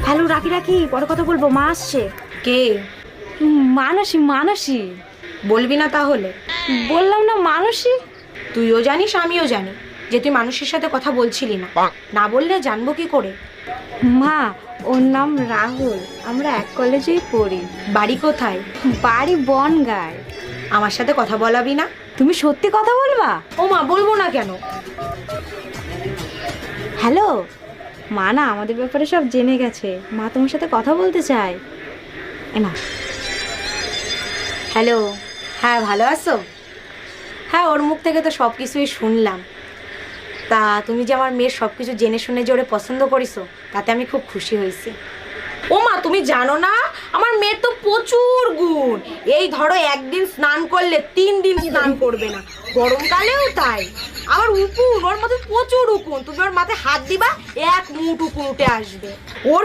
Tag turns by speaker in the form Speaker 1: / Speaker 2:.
Speaker 1: Hello, রাখি রাখি, পরে কথা বলবো, মা আসছে।
Speaker 2: কে?
Speaker 1: মানসী মানসী।
Speaker 2: বলবি না তাহলে?
Speaker 1: বললাম না মানসী।
Speaker 2: তুইও জানিস আমিও জানি যে তুই মানুষের সাথে কথা বলছিলি না। না বললে জানবো কি করে?
Speaker 1: মা, ওর নাম রাহুল, আমরা এক কলেজেই পড়ি।
Speaker 2: বাড়ি কোথায়?
Speaker 1: বাড়ি বনগাঁয়।
Speaker 2: আমার সাথে কথা বলাবি না?
Speaker 1: তুমি সত্যি কথা বলবা?
Speaker 2: ও মা, বলবো না কেন?
Speaker 1: হ্যালো, মা না আমাদের ব্যাপারে সব জেনে গেছে, মা তোমার সাথে কথা বলতে চায়। না।
Speaker 2: হ্যালো। হ্যাঁ, ভালো আছো? হ্যাঁ, ওর মুখ থেকে তো সব কিছুই শুনলাম। তা তুমি যে আমার মেয়ের সব কিছু জেনে শুনে যে ওরে পছন্দ করিছো, তাতে আমি খুব খুশি হয়েছি। ও মা, তুমি জানো না আমার মেয়ের তো প্রচুর গুণ। এই ধরো একদিন স্নান করলে 3 দিন স্নান করবে না, গরমকালেও তাই। আবার উকুন, ওর মধ্যে প্রচুর উকুন, তুমি ওর মাথায় হাত দিবা 1 মুঠ উকুন উঠে আসবে। ওর